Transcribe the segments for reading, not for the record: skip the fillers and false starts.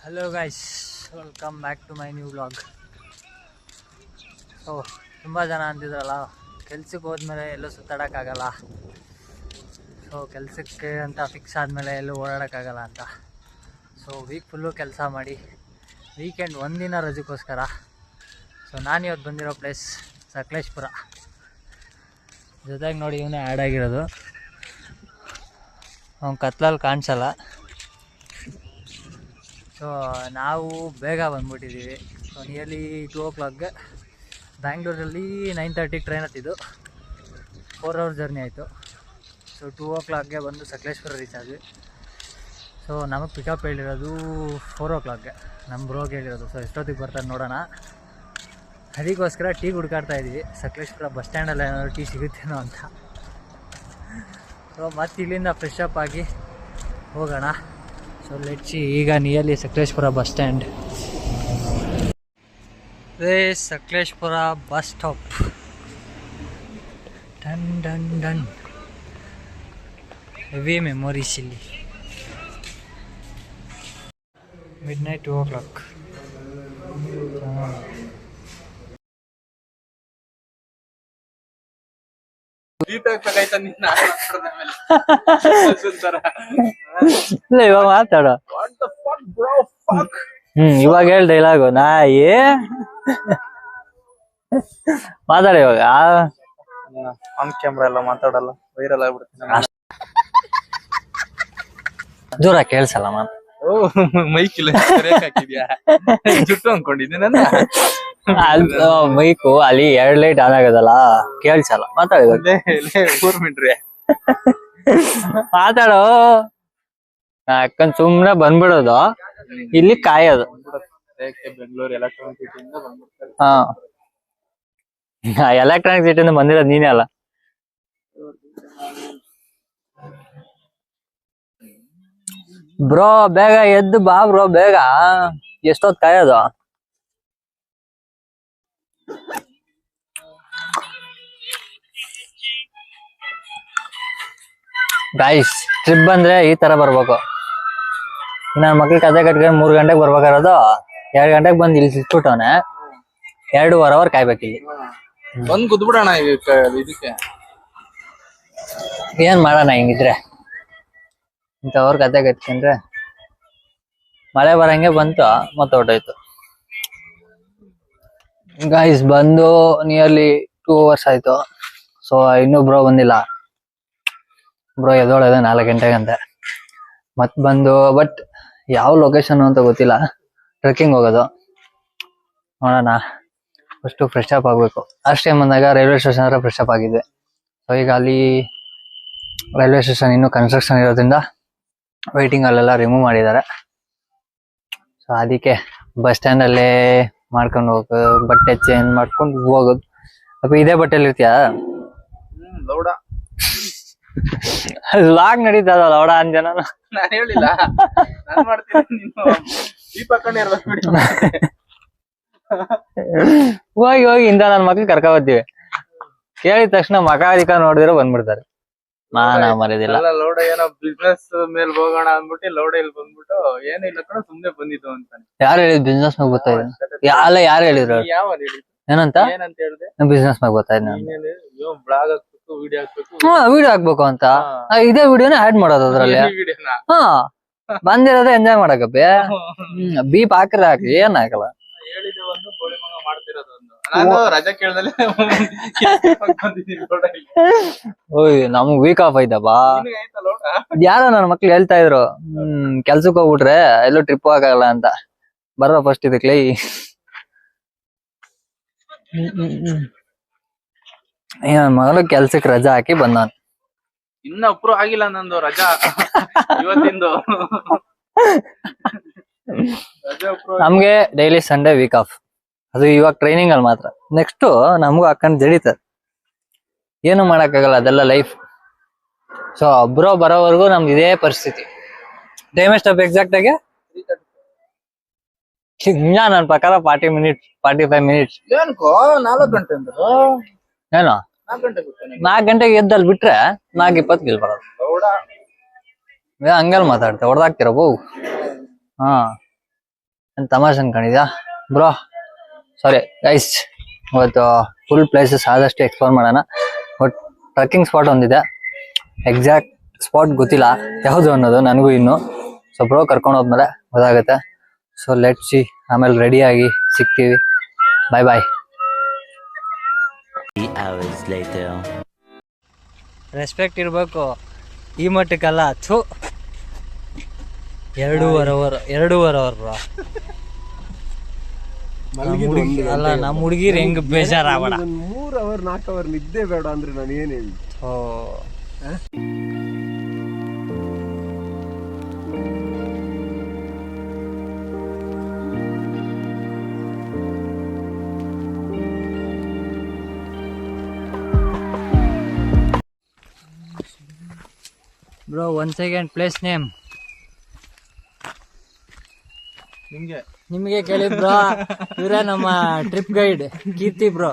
Hello guys, welcome back to my new vlog. So ತುಂಬ ಜನ ಅಂತಿದ್ರಲ್ಲ ಕೆಲ್ಸಕ್ಕೆ ಹೋದ್ಮೇಲೆ ಎಲ್ಲೂ ಸುತ್ತಾಡೋಕ್ಕಾಗಲ್ಲ, ಸೊ ಕೆಲಸಕ್ಕೆ ಅಂತ ಫಿಕ್ಸ್ ಆದಮೇಲೆ ಎಲ್ಲೂ ಓಡಾಡೋಕ್ಕಾಗಲ್ಲ ಅಂತ. ಸೊ ವೀಕ್ ಫುಲ್ಲು ಕೆಲಸ ಮಾಡಿ ವೀಕೆಂಡ್ ಒಂದಿನ ರಜಕ್ಕೋಸ್ಕರ ಸೊ ನಾನು ಇವತ್ತು ಬಂದಿರೋ ಪ್ಲೇಸ್ ಸಕಲೇಶ್ಪುರ. ಜೊತೆಗೆ ನೋಡಿ ಇವನೇ ಆ್ಯಡ್ ಆಗಿರೋದು, ಅವ್ನು ಕತ್ಲಲ್ಲಿ ಕಾಣಿಸಲ್ಲ. ಸೊ ನಾವು ಬೇಗ ಬಂದ್ಬಿಟ್ಟಿದ್ದೀವಿ. ಸೊ ನಿಯರ್ಲಿ 2 o'clockಗೆ ಬ್ಯಾಂಗ್ಳೂರಲ್ಲಿ 9:30 ಟ್ರೈನ್ ಹತ್ತಿದ್ದು 4 hours ಜರ್ನಿ ಆಯಿತು. ಸೊ 2 o'clockಗೆ ಬಂದು ಸಕಲೇಶ್ಪುರ ರೀಚ್ ಆದ್ವಿ. ಸೊ ನಮಗೆ ಪಿಕಪ್ ಹೇಳಿರೋದು 4 o'clockಗೆ, ನಮ್ಮ ಬ್ರೋಗೆ ಹೇಳಿರೋದು. ಸೊ ಎಷ್ಟೊತ್ತಿಗೆ ಬರ್ತಾರೆ ನೋಡೋಣ, ಅದಕ್ಕೋಸ್ಕರ ಟೀ ಹುಡ್ಕಾಡ್ತಾ ಇದ್ದೀವಿ. ಸಕಲೇಶ್ಪುರ ಬಸ್ ಸ್ಟ್ಯಾಂಡಲ್ಲಿ ಏನಾದರೂ ಟೀ ಸಿಗುತ್ತೇನೋ ಅಂತ. ಸೊ ಮತ್ತೆ ಇಲ್ಲಿಂದ ಫ್ರೆಶ್ ಅಪ್ ಆಗಿ ಹೋಗೋಣ. So let's. ಈಗ ನಿಯರ್ಲಿ ಸಕಲೇಶ್ಪುರ ಬಸ್ ಸ್ಟ್ಯಾಂಡ್. ಇದೇ Sakleshpur bus stop. Done done done. Heavy memories ಇಲ್ಲಿ. Midnight 2 o'clock. ಇಲ್ಲ ಇವಾಗ ಮಾತಾಡೋ. ಇವಾಗ ಹೇಳ ಡೈಲಾಗು. ನಾಯಿ ಮಾತಾಡ ಇವಾಗ. ಆನ್ ಕ್ಯಾಮ್ರಾ ಎಲ್ಲ ಮಾತಾಡಲ್ಲ, ವೈರಲ್ ಆಗ್ಬಿಡ್ತೀನಿ. ದೂರ ಕೇಳ್ಸಲ್ಲ ಮಾತು. ಮೈಕ್ ಇಲ್ಲ, ಹಾಕಿದ್ಯಾ ಜುಟ್ಟು ಅನ್ಕೊಂಡಿದ್ದೆ ನನ್ನ. ಮೈಕು ಅಲ್ಲಿ 2 ಲೈಟ್ ಆನ್ ಆಗೋದಲ್ಲ, ಕೇಳ್ಸಲ್ಲ. ಮಾತಾಡೋ ಊರ್ಮಿನ್ರಿ, ಮಾತಾಡೋ. ಅಕ್ಕನ್ ಸುಮ್ನೆ ಬಂದ್ಬಿಡೋದು, ಇಲ್ಲಿ ಕಾಯೋದು. ಬೆಂಗಳೂರು ಎಲೆಕ್ಟ್ರಾನಿಕ್ ಸಿಟಿಯಿಂದ ಬಂದ್ಬಿಡ್ತಾರೆ. ಎಲೆಕ್ಟ್ರಾನಿಕ್ ಸಿಟಿಯಿಂದ ಬಂದಿರೋದು ನೀನೇ ಅಲ್ಲ. ಬ್ರೋ ಬೇಗ ಎದ್ದು ಬಾ ಬ್ರೋ, ಬೇಗ. ಎಷ್ಟೊತ್ತು ಕಾಯೋದು? ಗೈಸ್, ಟ್ರಿಪ್ ಬಂದ್ರೆ ಈ ತರ ಬರ್ಬೇಕು. ನನ್ನ ಮಕ್ಳು ಕತೆ ಕಟ್ಕೊಂಡು 3 ಗಂಟೆಗೆ ಬರ್ಬೇಕಾಗಿರೋದು 2 ಗಂಟೆಗೆ ಬಂದು ಇಲ್ಲಿ ಸಿಕ್ಬಿಟ್ಟವನೆ. 2.5 hour ಕಾಯ್ಬೇಕು ಇಲ್ಲಿ. ಬಂದ್ ಕುದ್ಬಿಡೋಣ ಇದಕ್ಕೆ. ಏನ್ ಮಾಡೋಣ ಹಿಂಗಿದ್ರೆ? ಇಂಥವ್ರ ಕತೆ ಕಟ್ಕೊಂಡ್ರೆ ಮಳೆ ಬರಂಗೆ ಬಂತು, ಮತ್ತೆ ಹೊರ್ಟೋಯ್ತು. ಗೈಸ್ ಬಂದು ನಿಯರ್ಲಿ 2 hours ಆಯ್ತು. ಸೊ ಇನ್ನೂ ಬ್ರೋ ಬಂದಿಲ್ಲ. ಬ್ರೋ ಎದ್ದೋಳದೆ 4 ಗಂಟೆಗಂತೆ. ಮತ್ ಬಂದು ಬಟ್ ಯಾವ ಲೊಕೇಶನ್ ಅಂತ ಗೊತ್ತಿಲ್ಲ. ಟ್ರೆಕ್ಕಿಂಗ್ ಹೋಗೋದು ನೋಡೋಣ. ಫಸ್ಟು ಫ್ರೆಶ್ ಅಪ್ ಆಗ್ಬೇಕು. ಲಾಸ್ಟ್ ಟೈಮ್ ಬಂದಾಗ ರೈಲ್ವೆ ಸ್ಟೇಷನ್ ಹತ್ರ ಫ್ರೆಶ್ ಅಪ್ ಆಗಿದ್ದೆ. ಸೊ ಈಗ ಅಲ್ಲಿ ರೈಲ್ವೆ ಸ್ಟೇಷನ್ ಇನ್ನೂ ಕನ್ಸ್ಟ್ರಕ್ಷನ್ ಇರೋದ್ರಿಂದ ವೈಟಿಂಗ್ ಅಲ್ಲೆಲ್ಲ ರಿಮೂವ್ ಮಾಡಿದ್ದಾರೆ. ಸೊ ಅದಕ್ಕೆ ಬಸ್ ಸ್ಟ್ಯಾಂಡ್ ಅಲ್ಲೇ ಮಾಡ್ಕೊಂಡು ಹೋಗೋದು, ಬಟ್ಟೆ ಚೇಂಜ್ ಮಾಡ್ಕೊಂಡು ಹೋಗೋದು. ಅಪ್ಪ ಇದೇ ಬಟ್ಟೆಲಿ ಇರ್ತೀಯಾ? ಲೌಡ ಲಾಗ್ ನಡೀತದ ಲೌಡ ಅಂಜನ. ನಾನ್ ಹೇಳಿಲ್ಲ, ನಾನ್ ಮಾಡ್ತೀನಿ. ನೀನು ದೀಪ ಹಾಕೊಂಡಿರ್ಬೇಕು. ಹೋಗಿ ಹೋಗಿ ಇಂದ ನನ್ ಮಕ್ಳು ಕರ್ಕೊ ಬರ್ತೀವಿ. ಕೇಳಿದ ತಕ್ಷಣ ಮಕ ಅಧಿಕ ನೋಡಿದ್ರೆ ಬಂದ್ಬಿಡ್ತಾರೆ. ನಾನ ಮರ್ಯಾದಿಲ್ಲ. ಲೌಡ ಏನೋ ಬಿಸ್ನೆಸ್ ಮೇಲ್ ಹೋಗೋಣ ಅಂದ್ಬಿಟ್ಟು ಲೌಡ ಇಲ್ಲಿ ಬಂದ್ಬಿಟ್ಟು ಏನಿಲ್ಲ ಕಣ ಸುಮ್ನೆ ಬಂದಿದ್ದು ಅಂತಾನೆ. ಯಾರು ಹೇಳಿದ್ ಬಿಸ್ನೆಸ್ ಮ್ಯಾಗ ಗೊತ್ತಾ ಇದೆ? ಯಾರು ಹೇಳಿದ್ರು? ಯಾವ ಹೇಳಿದ್ರು? ಏನಂತ ಹೇಳ್ದೆ? ಬಿಸ್ನೆಸ್ ಮ್ಯಾಗ ಗೊತ್ತಾ ಇದೆ. ಬ್ಲಾಗ್ ಹಾಕ್ಬೇಕು, ವಿಡಿಯೋ ಹಾಕ್ಬೇಕು. ವಿಡಿಯೋ ಹಾಕ್ಬೇಕು ಅಂತ ಇದೇ ವಿಡಿಯೋನ ಆಡ್ ಮಾಡೋದು ಅದ್ರಲ್ಲಿ. ಹಾ, ಬಂದಿರೋದೇ ಎಂಜಾಯ್ ಮಾಡಕಪ್ಪಿ. ಬೀಪ್ ಹಾಕ್ರೆ ಹಾಕಿ ಏನ್ ಹಾಕಲ್ಲ. ಹೇಳಿದ ಒಂದು ಗೋಳಿ ಮಗ ಮಾಡ್ತಿರೋದು ಒಂದು. ನಾನು ರಜಾ ಕೇಳ್ದಲೆ ಓಯ್ ನಮಗ್ ವೀಕ್ ಆಫ್ ಐತಪ್ಪಾ. ಯಾರೋ ನನ್ನ ಮಕ್ಳು ಹೇಳ್ತಾ ಇದ್ರು, ಕೆಲ್ಸಕ್ ಹೋಗ್ಬಿಟ್ರೆ ಎಲ್ಲೂ ಟ್ರಿಪ್ ಹೋಗಲ್ಲ ಅಂತ. ಬರೋ ಫಸ್ಟ್ ಇದಕ್ಕೆ ನನ್ ಮಗಳು ಕೆಲ್ಸಕ್ ರಜಾ ಹಾಕಿ ಬಂದಾನ. ಇನ್ನ ಅಪ್ರೂವ್ ಆಗಿಲ್ಲ ನಂದು ರಜಾ ಇವತ್ತಿಂದು. ನಮ್ಗೆ ಡೈಲಿ ಸಂಡೇ ವೀಕ್ ಆಫ್. ಅದು ಇವಾಗ ಟ್ರೈನಿಂಗ್ ಅಲ್ಲಿ ಮಾತ್ರ. ನೆಕ್ಸ್ಟ್ ನಮಗೂ ಹಾಕೊಂಡ್ ಜಡಿತದೆ, ಏನು ಮಾಡಕ್ಕಾಗಲ್ಲ, ಅದೆಲ್ಲ ಲೈಫ್. ಸೊ ಒಬ್ರೋ ಬರೋವರೆಗೂ ನಮ್ದು ಇದೇ ಪರಿಸ್ಥಿತಿ. ಟೈಮ್ ಎಷ್ಟಪ್ಪ ಎಕ್ಸಾಕ್ಟ್ ಆಗಿ? ನನ್ನ ಪ್ರಕಾರ 40 minutes 45 minutes. ಏನ್ಕೋ 4 ಗಂಟೆ ಅಂದ್ರು? ಏನೋ 4 ಗಂಟೆಗೆ ಎದ್ದಲ್ಲಿ ಬಿಟ್ರೆ 4:20 ಇಲ್ಲಿ ಬರೋದು. ಹಂಗಲ್ ಮಾತಾಡ್ತೆ ಹೊಡೆದಾಕ್ತಿರ ಬೋ. ಹಾ ತಮಾಷೆ ಅನ್ಕೊಂಡಿದ್ಯಾ ಬ್ರೋ? ಸಾರಿ ಗೈಸ್, ಇವತ್ತು ಫುಲ್ ಪ್ಲೇಸಸ್ ಆದಷ್ಟು ಎಕ್ಸ್ಪ್ಲೋರ್ ಮಾಡೋಣ. ಬಟ್ ಟ್ರೆಕ್ಕಿಂಗ್ ಸ್ಪಾಟ್ ಒಂದಿದೆ, ಎಕ್ಸಾಕ್ಟ್ ಸ್ಪಾಟ್ ಗೊತ್ತಿಲ್ಲ ಯಾವುದು ಅನ್ನೋದು ನನಗೂ ಇನ್ನು. ಸೊ ಬ್ರೋ ಕರ್ಕೊಂಡು ಹೋದ್ಮೇಲೆ ಗೊತ್ತಾಗುತ್ತೆ. ಸೊ ಲೆಟ್ ಸಿ, ಆಮೇಲೆ ರೆಡಿ ಆಗಿ ಸಿಗ್ತೀವಿ. ಬಾಯ್ ಬಾಯ್. ರೆಸ್ಪೆಕ್ಟ್ ಇರಬೇಕು ಈ ಮಟ್ಟಕ್ಕಲ್ಲ. ಥೂ, 2.5 ಅವರ್ ಬ್ರೋ. ಅಲ್ಲ ನಮ್ಮ ಹುಡುಗಿರ್ ಹೆಂಗ್ ಬೇಜಾರಾಗಬೇಡ. 3 ಅವರ್ 4 ಅವರ್ ನಿದ್ದೆ ಬೇಡ ಅಂದ್ರೆ ನಾನು ಏನ್ ಹೇಳಿ. ಬ್ರೋ 1 ಸೆಕೆಂಡ್, ಪ್ಲೇಸ್ ನೇಮ್ ನಿಮಗೆ ಕೇಳಿದ್ ಬ್ರೋ. ಇವರೇ ನಮ್ಮ ಟ್ರಿಪ್ ಗೈಡ್ ಕೀರ್ತಿ ಬ್ರೋ.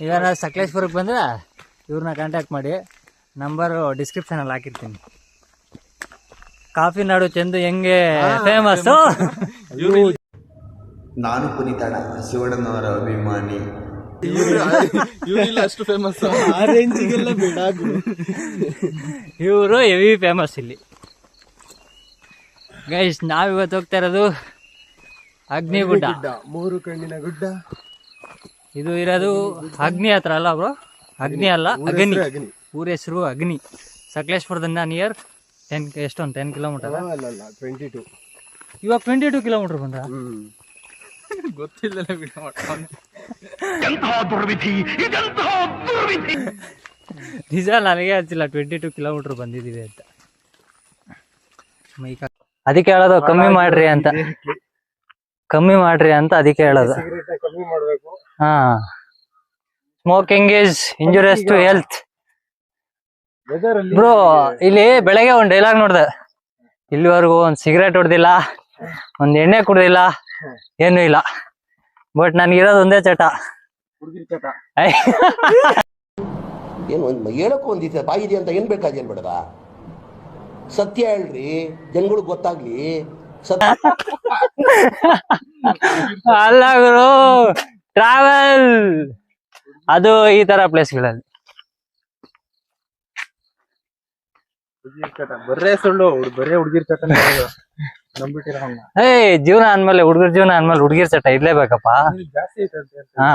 ಇವಾಗ ಸಕಲೇಶ್ಪುರಕ್ಕೆ ಬಂದ್ರೆ ಇವ್ರನ್ನ ಕಾಂಟ್ಯಾಕ್ಟ್ ಮಾಡಿ, ನಂಬರು ಡಿಸ್ಕ್ರಿಪ್ಷನ್ ಅಲ್ಲಿ ಹಾಕಿರ್ತೀನಿ. ಕಾಫಿ ನಾಡು ಚಂದು ಹೆಂಗೆ ಫೇಮಸ್. ನಾನು ಪುನೀತಣ್ಣ ಶಿವಣ್ಣನವರ ಅಭಿಮಾನಿ. ಅಷ್ಟು ಫೇಮಸ್ ಆ ರೇಂಜಿಗೆಲ್ಲ ಬೇಡ. ಇವರು ಹೆವಿ ಫೇಮಸ್ ಇಲ್ಲಿ. ಗೈಸ್ ನಾವಿವತ್ತು ಹೋಗ್ತಾ ಇರೋದು ಅಗ್ನಿಗುಡ್ಡ. 3 ಕಣ್ಣಿನ ಗುಡ್ಡ. ಇದು ಇರೋದು ಅಗ್ನಿ ಹತ್ರ ಅಲ್ಲ ಬ್ರೋ, ಅಗ್ನಿ ಅಲ್ಲ ಅಗ್ನಿ. ಊರ ಹೆಸರು ಅಗ್ನಿ. ಸಕಲೇಶ್ಪುರದಿಂದ ನಿಯರ್ 10 ಕಿಲೋಮೀಟರ್. ಅಲ್ಲ 22. ಇವಾಗ 22 ಕಿಲೋಮೀಟರ್ ಬಂದ್ರ. ಗೊತ್ತಿಲ್ಲ ವಿಡಿಯೋ ಮಾಡ್ಕೊಂಡು. ನಿಜ ನನಗೆ ಹಚ್ಚಿಲ್ಲ 22 ಕಿಲೋಮೀಟರ್ ಬಂದಿದ್ದೀವಿ ಅಂತ. ಅದಕ್ಕೆ ಹೇಳೋದು ಕಮ್ಮಿ ಮಾಡ್ರಿ ಅಂತ, ಅದಕ್ಕೆ ಹೇಳೋದು. ಕಮ್ಮಿ ಮಾಡ್ಬೇಕು. ಹಾ, smoking is injurious to health. Bro ಇಲ್ಲಿ ಬೆಳಗ್ಗೆ ಒಂದ್ ಡೈಲಾಗ್ ನೋಡ್ದೆ, ಇಲ್ಲಿವರೆಗೂ ಒಂದ್ ಸಿಗರೇಟ್ ಹೊಡೆದಿಲ್ಲ, ಒಂದ್ ಎಣ್ಣೆ ಕುಡ್ದಿಲ್ಲ, ಏನು ಇಲ್ಲ. ಬಟ್ ನನ್ಗಿರೋದು ಒಂದೇ ಚಟ. ಏನು ಹೇಳಕ್ಕೂ ಒಂದಿದೆ ಬಾಯಿದೆ ಅಂತ ಏನ್ ಬೇಕಾದ ಏನ್ ಬೇಡದ. ಸತ್ಯ ಹೇಳ್ರಿ, ಜನಗಳಿಗೆ ಗೊತ್ತಾಗ್ಲಿ. ಅಲ್ಲ ಗುರು, ಟ್ರಾವೆಲ್ ಅದು ಈ ತರ ಪ್ಲೇಸ್ಗಳಲ್ಲಿ. ಬರೇ ಸುಳ್ಳು, ಬರೇ ಹುಡುಗಿರ್ ಚಟ ನಂಬಿಟ್ಟಿರ. ಜೀವನ ಅಂದ್ಮೇಲೆ ಹುಡುಗಿರ್ ಚಟ ಇರ್ಲೇಬೇಕಪ್ಪ. ಜಾಸ್ತಿ ಐತೆ. ಹಾ,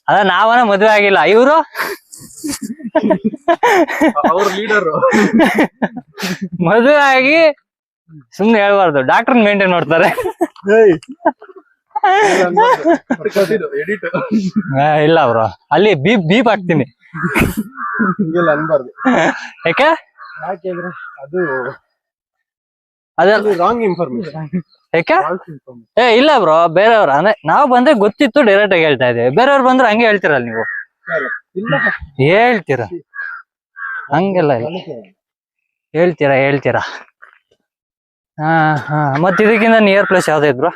ಅದ ನಾವನ ಮದ್ವೆ ಆಗಿಲ್ಲ, ಇವ್ರು ಅವ್ರ ಲೀಡರು. ಮದ್ವೆ ಆಗಿ ಸುಮ್ನೆ ಹೇಳ್ಬಾರ್ದು, ಡಾಕ್ಟರ್ ಮೇಂಟೈನ್ ಮಾಡ್ತಾರೆ. ಎಡಿಟ್ ಇಲ್ಲ ಬ್ರೋ, ಅಲ್ಲಿ ಬೀಪ್ ಹಾಕ್ತೀನಿ. ಹಿಂಗೆಲ್ಲ ಅನ್ಬಾರ್ದು. ಯಾಕೆ? ಯಾಕೆಂದ್ರೆ ಅದು ಅದೆಲ್ಲ ರಾಂಗ್ ಇನ್ಫಾರ್ಮೇಶನ್. ಯಾಕೆ? ಇಲ್ಲ ಬ್ರೋ, ಬೇರೆಯವ್ರ ಅಂದ್ರೆ ನಾವು ಬಂದ್ರೆ ಗೊತ್ತಿತ್ತು ಡೈರೆಕ್ಟ್ ಆಗಿ ಹೇಳ್ತಾ ಇದೀವಿ. ಬೇರೆಯವ್ರು ಬಂದ್ರೆ ಹಂಗೆ ಹೇಳ್ತೀರಲ್ಲ ನೀವು. ಹೇಳ್ತೀರಾ? ಹಂಗೆಲ್ಲ ಇಲ್ಲ, ಹೇಳ್ತೀರಾ. ಹಾ, ಮತ್ ಇದಕ್ಕಿಂತ ನಿಯರ್ ಪ್ಲೇಸ್ ಯಾವ್ದು ಇದ್ರು?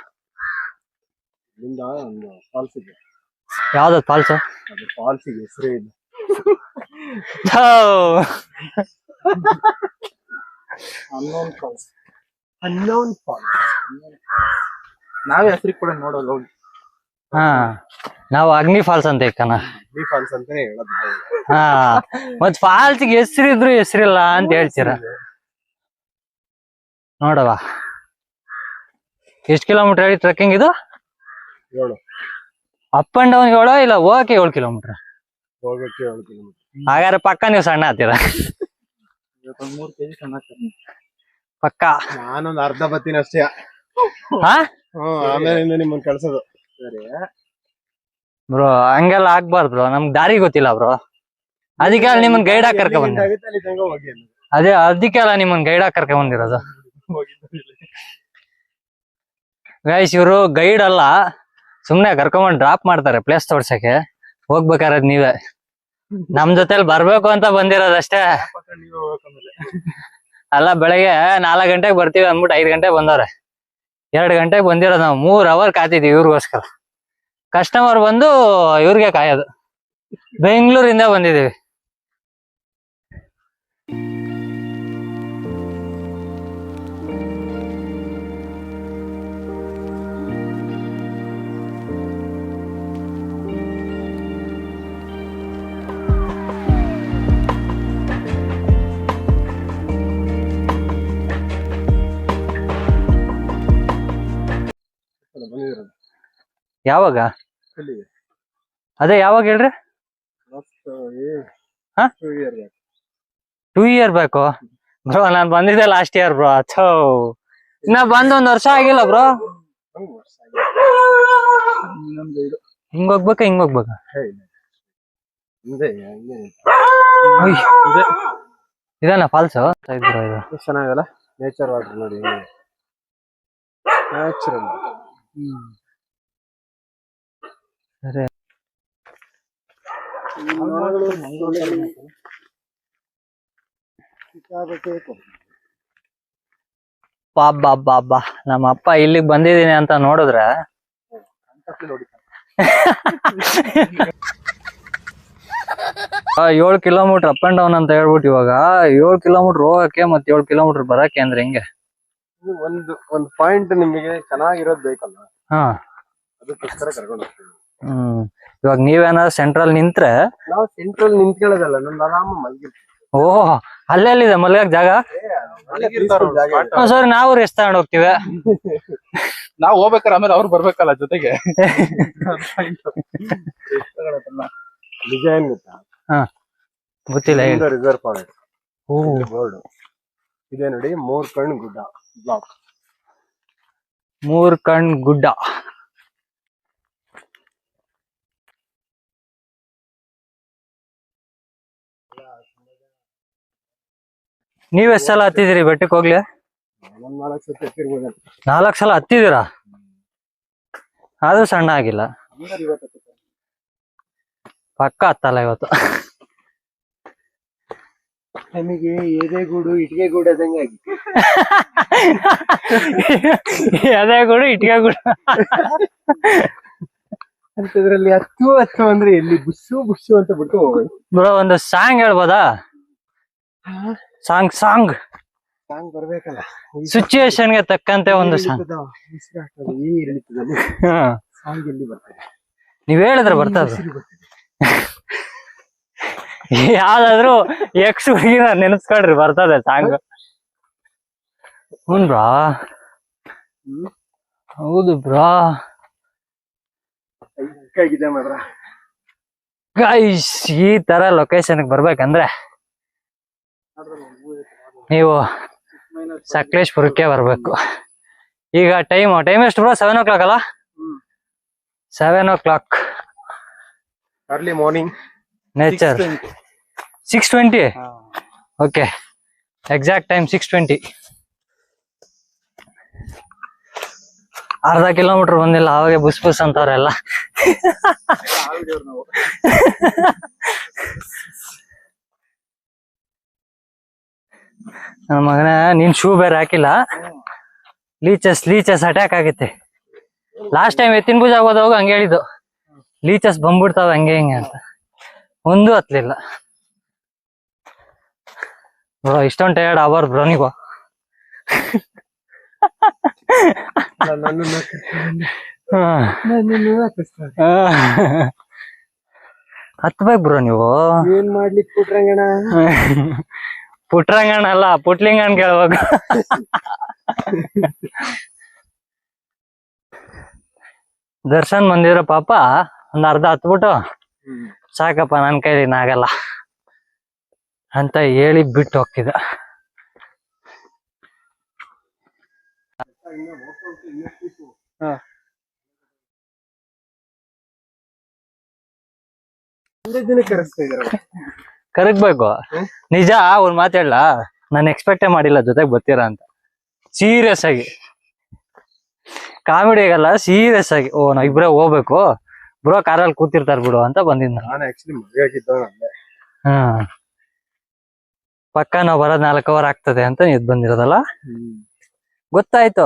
ಫಾಲ್ಸ್ ಇದೆ. ಯಾವ್ದು ಫಾಲ್ಸ್? ಅದು ಫಾಲ್ಸ್ ಇದೆ, ಹೆಸರೇ ಇದೆ. Unknown falls. ನಾವೇ ಹೆಸರಿಗೆ ಕೂಡ ನೋಡೋಲ್ಲ ಹೋಗಿ. ಹಾ, ನಾವು ಅಗ್ನಿ ಫಾಲ್ಸ್ ಅಂತ ಇಕ್ಕನ. ಫಾಲ್ಸ್ ಅಂತಾನೆ ಹೇಳೋದು. ಹಾ, ಮತ್ ಫಾಲ್ಸ್ಗೆ ಹೆಸರಿದ್ರು ಹೆಸರಿಲ್ಲ ಅಂತ ಹೇಳ್ತೀರ. ನೋಡವ, ಎಷ್ಟು ಕಿಲೋಮೀಟರ್ ಹೇಳಿ ಟ್ರೆಕ್ಕಿಂಗ್ ಇದು? 7. ಅಪ್ ಅಂಡ್ ಡೌನ್ 7 ಇಲ್ಲ ಹೋಗಕ್ಕೆ 7 ಕಿಲೋಮೀಟರ್? ಹೋಗಕ್ಕೆ 7 ಕಿಲೋಮೀಟರ್. ಹಾಗಾದ್ರೆ ಪಕ್ಕ ನೀವು ಸಣ್ಣ ಹತ್ತೀರ. 3 kg ಸಣ್ಣ ಪಕ್ಕ. ನಾನೊಂದು ಅರ್ಧ ಬತ್ತೀನಿ ಅಷ್ಟೇ. ಹಾ, ಆಮೇಲೆ ನಿಮ್ಮನ್ನ ಕಳ್ಸೋದು. ಸರಿ ಬ್ರೋ, ಹಂಗೆಲ್ಲ ಆಗ್ಬಾರ್ದು ಬ್ರೋ, ನಮ್ಗ್ ದಾರಿ ಗೊತ್ತಿಲ್ಲ ಬ್ರೋ. ಅದಕ್ಕೆ ನಿಮ್ಮನ್ ಗೈಡ್ ಹಾಕಿ ಕರ್ಕ ಬಂದ. ಅದೇ ಅದಕ್ಕೆ ಅಲ್ಲ ನಿಮ್ಮನ್ ಗೈಡ್ ಹಾಕಿ ಕರ್ಕ ಬಂದಿರೋದು. ಗೈಸ್, ಇವರು ಗೈಡ್ ಅಲ್ಲ, ಸುಮ್ನೆ ಕರ್ಕೊಂಡ್ ಡ್ರಾಪ್ ಮಾಡ್ತಾರೆ ಪ್ಲೇಸ್ ತೋರ್ಸಕ್ಕೆ. ಹೋಗ್ಬೇಕಾರದ್ ನೀವೇ, ನಮ್ ಜೊತೆಲಿ ಬರ್ಬೇಕು ಅಂತ ಬಂದಿರೋದಷ್ಟೇ. ಅಲ್ಲ, ಬೆಳಗ್ಗೆ 4 ಗಂಟೆಗೆ ಬರ್ತೀವಿ ಅಂದ್ಬಿಟ್ಟು 5 ಗಂಟೆಗೆ ಬಂದವ್ರೆ. 2 ಗಂಟೆಗೆ ಬಂದಿರೋದು ನಾವು. 3 ಅವರ್ ಕಾತಿದ್ವಿ ಇವ್ರಿಗೋಸ್ಕರ. ಕಸ್ಟಮರ್ ಬಂದು ಇವ್ರಿಗೆ ಕಾಯೋದು. ಬೆಂಗಳೂರಿಂದ ಬಂದಿದೀವಿ. ಯಾವಾಗ? ಎಲ್ಲಿಗೆ? ಅದೇ ಯಾವಾಗ ಹೇಳ್ರಿ? ಹಾ? 2 ಇಯರ್ ಬೇಕು ಬ್ರೋ. ನಾನ್ ಬಂದಿದ್ದೆ ಲಾಸ್ಟ್ ಇಯರ್ ಬ್ರೋ. ಅಥೋ ಇನ್ನ ಬಂದ್ 1 ವರ್ಷ ಆಗಿಲ್ಲ ಬ್ರೋ. ಹಿಂಗ್ ಹೋಗ್ಬೇಕಾ ಹಿಂಗ್ ಹೋಗ್ಬೇಕಾ? ಇದೇನಾ ಫಾಲ್ಸ್? ಇದು ಚೆನ್ನಾಗಲ್ಲ ನೇಚರ್ ವಾಟರ್ ನೋಡಿ. ನ್ಯಾಚುರಲ್. ಸರಿ. ಬಾ ನಮ್ಮ ಅಪ್ಪ ಇಲ್ಲಿಗ್ ಬಂದಿದೀನಿ ಅಂತ ನೋಡಿದ್ರೆ 7 ಕಿಲೋಮೀಟರ್ ಅಪ್ ಅಂಡ್ ಡೌನ್ ಅಂತ ಹೇಳ್ಬಿಟ್ಟು ಇವಾಗ 7 ಕಿಲೋಮೀಟರ್ ಹೋಗಕ್ಕೆ ಮತ್ತೆ 7 ಕಿಲೋಮೀಟರ್ ಬರಕ್ಕೆ ಅಂದ್ರೆ ಹೆಂಗೆ? ಒಂದು ಪಾಯಿಂಟ್ ನಿಮಗೆ ಚೆನ್ನಾಗಿರೋದ್ ಬೇಕಲ್ಲ, ಹಾ ಅದಕ್ಕೋಸ್ಕರ ಕರ್ಕೊಂಡು ಹೋಗ್ತೀವಿ. ಇವಾಗ ನೀವೇನಾದ್ರು ಸೆಂಟ್ರಲ್ ನಿಂತ್ರೆ ನಾವು ಸೆಂಟ್ರಲ್ ನಿಂತ್ಕೊಳ್ಳೋದಲ್ಲ, ನಮ್ದು ಆರಾಮ ಮಲ್ಗಿರ್ತೀವಿ. ಓಹ್ ಅಲ್ಲೆಲ್ಲಿದೆ ಮಲ್ಗಕ್ ಜಾಗ? ಸರಿ, ನಾವು ರೆಸ್ಟ್ ತಗೊಂಡ್ ಹೋಗ್ತೀವಿ. ನಾವ್ ಹೋಗ್ಬೇಕಾರೆ ಆಮೇಲೆ ಅವ್ರು ಬರ್ಬೇಕಲ್ಲ ಜೊತೆಗೆ. ನಿಜ ಏನ್ ಗೊತ್ತಾ? ಹಾ ಗೊತ್ತಿಲ್ಲ. ರಿಸರ್ವ್ ಫಾರೆಸ್ಟ್ ಬೋರ್ಡ್ ಇದೆ ನೋಡಿ. 3 ಕಣ್ ಗುಡ್ಡ ಬ್ಲಾಕ್. 3 ಕಣ್ ಗುಡ್ಡ. ನೀವ್ ಎಷ್ಟ್ ಸಲ ಹತ್ತಿದಿರಿ ಬೆಟ್ಟಕ್ಕೆ ಹೋಗ್ಲಿ? 4 ಸತಿ ಹತ್ತಿರ್ಬೋದು. 4 ಸಲ ಹತ್ತಿದಿರಾ? ಆದ್ರೂ ಸಣ್ಣ ಆಗಿಲ್ಲ. ಪಕ್ಕ ಹತ್ತಲ್ಲ ಇವತ್ತು. ನಮಗೆ ಎದೆಗೂಡು ಇಟ್ಟಿಗೆ ಗೂಡು ಅದಂಗೆ ಆಗಿ. ಎದೆಗೂಡು ಇಟ್ಟಿಗೆ ಗೂಡು ಅಂತದ್ರಲ್ಲಿ ಹತ್ತು ಅಂದ್ರೆ ಎಲ್ಲಿ ಬುಸ್ಸು ಬುಸ್ಸು ಅಂತ ಬಿಟ್ಟು ಹೋಗೋದು. ಬ್ರೋ ಒಂದು ಸಾಂಗ್ ಹೇಳ್ಬೋದಾ? ಸಾಂಗ್ ಸಾಂಗ್ ಬರ್ಬೇಕಲ್ಲ, ಸಿಚುಯೇಷನ್ಗೆ ತಕ್ಕಂತೆ ಒಂದು ಸಾಂಗ್. ಸಾಂಗ್ ಎಲ್ಲಿ ಬರ್ತದೆ? ನೀವ್ ಹೇಳಿದ್ರೆ ಬರ್ತದ. ಯಾವ್ದಾದ್ರು ಎಕ್ಸ್ ಹುಡುಗಿನ ನೆನ್ಸ್ಕೊಡ್ರಿ, ಬರ್ತದೆ ಸಾಂಗ್. ಬ್ರಾ, ಹೌದು ಬ್ರಾ. ಗೈಸ್, ಈ ತರ ಲೊಕೇಶನ್ ಬರ್ಬೇಕಂದ್ರೆ ನೀವು ಸಕಲೇಶ್ಪುರಕ್ಕೆ ಬರ್ಬೇಕು. ಈಗ ಟೈಮ್ ಎಷ್ಟು ಬ್ರೋ? 7 o'clock ಅಲ್ಲ? 7 o'clock early morning. Nature 6:20. Okay, exact time 6:20. ಅರ್ಧ ಕಿಲೋಮೀಟರ್ ಬಂದಿಲ್ಲ, ಅವಾಗೆ ಬುಸ್ ಬುಸ್ ಅಂತವ್ರೆಲ್ಲ. ನನ್ನ ಮಗನ, ನೀನ್ ಶೂ ಬೇರೆ ಹಾಕಿಲ್ಲ. ಲೀಚಸ್ ಅಟ್ಯಾಕ್ ಆಗುತ್ತೆ. ಲಾಸ್ಟ್ ಟೈಮ್ ಎತ್ತಿನ ಪೂಜೆ ಹೋದಾಗ ಹಂಗೆ ಹೇಳಿದ್ದು, ಲೀಚಸ್ ಬಂದ್ಬಿಡ್ತಾವ ಹಂಗೆ ಹಿಂಗೆ ಅಂತ. ಒಂದು ಹತ್ಲಿಲ್ಲ ಬ್ರೋ. ಇಷ್ಟೊಂದು ಟಯರ್ಡ್ ಆಗಬಾರ್ದು ಬ್ರೋ ನೀವು. ಹತ್ಬೇಕು ಬ್ರೋ ನೀವು. ಏನ್ ಮಾಡ್ಲಿಕ್ಕೆ ಪುಟ್ರಂಗಣ? ಪುಟ್ರಂಗಣ್ಣ ಅಲ್ಲ, ಪುಟ್ಲಿಂಗಣ್ಣ ಕೇಳ್ಬೇಕು. ದರ್ಶನ್ ಬಂದಿರೋ ಪಾಪ ಒಂದ್ ಅರ್ಧ ಹತ್ಬಿಟ್ಟು ಸಾಕಪ್ಪ ನನ್ ಕೈಲಿ ಆಗಲ್ಲ ಅಂತ ಹೇಳಿ ಬಿಟ್ಟು ಹೋಗ್ತಿದ್ದ. ಕರಗ್ಬೇಕು. ನಿಜ ಒಂದ್ ಮಾತು ಹೇಳ, ನಾನು ಎಕ್ಸ್ಪೆಕ್ಟೇ ಮಾಡಿಲ್ಲ ಜೊತೆಗೆ ಬರ್ತೀರಾ ಅಂತ. ಸೀರಿಯಸ್ ಆಗಿ ಕಾಮಿಡಿ ಆಗಲ್ಲ, ಸೀರಿಯಸ್ ಆಗಿ ನಾವ್ ಇಬ್ರೇ ಹೋಗ್ಬೇಕು ಬ್ರೋ, ಕಾರಲ್ಲಿ ಕೂತಿರ್ತಾರ ಬಿಡು ಅಂತ ಬಂದಿದ್ದ. ಪಕ್ಕ ನಾವ್ ಬರೋದ್ 4 hour ಆಗ್ತದೆ ಅಂತ ಇದ್ ಬಂದಿರೋದಲ್ಲ. ಗೊತ್ತಾಯ್ತು.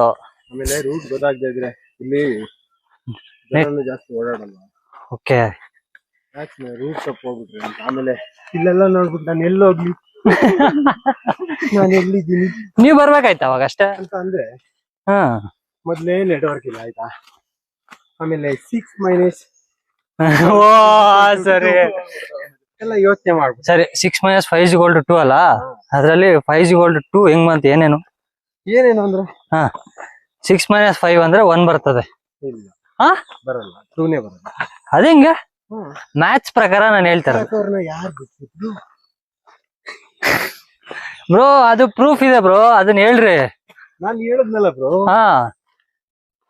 ಆಮೇಲೆ ರೂಟ್ ಗೊತ್ತಾಗದೆ ಇದ್ರೆ ಇಲ್ಲಿ ಜಾಸ್ತಿ ಓಡಾಡಲ್ಲ. ಓಕೆ, ರೂಟ್ ತಪ್ಪ ಹೋಗ್ಬಿಟ್ರಿ ಅಂತ. ಆಮೇಲೆ ಇಲ್ಲೆಲ್ಲ ನೋಡ್ಬಿಟ್ಟು ನಾನು ಎಲ್ಲೋಗ್ಲಿ, ನಾನು ಎಲ್ಲಿದ್ದೀನಿ ನೀವ್ ಬರ್ಬೇಕಾಯ್ತ ಅವಾಗ ಅಷ್ಟೇ ಅಂತ ಅಂದ್ರೆ ಮೊದ್ಲೇ ನೆಟ್ವರ್ಕ್ ಇಲ್ಲ ಆಯ್ತಾ. ಆಮೇಲೆ 6 ಸರಿ ಎಲ್ಲ ಯೋಚನೆ ಮಾಡ್ಬೋದು. ಸರಿ, 6 - 5 = 2 ಅಲ್ಲ? ಅದ್ರಲ್ಲಿ 5 = 2 ಹೆಂಗ್ ಬಂತ? ಏನೇನು ಅಂದ್ರೆ 6 - 5 ಅಂದ್ರೆ 1 ಬರ್ತದೆ. ಇಲ್ಲ, ಹಾ ಬರಲ್ಲ, ಟ್ರೂನೇ ಬರಲ್ಲ. ಅದೇಂಗೆ ಮ್ಯಾಚ್ ಪ್ರಕಾರ ನಾನು ಹೇಳ್ತಾರೆ ಅವ್ರನ್ನ ಯಾರು ಬಿಟ್ಟಿದ್ರು? ಬ್ರೋ, ಅದು ಪ್ರೂಫ್ ಇದೆ ಬ್ರೋ, ಅದನ್ನ ಹೇಳ್ರಿ. ನಾನ್ ಹೇಳದ್ನಲ್ಲ ಬ್ರೋ, ಹಾ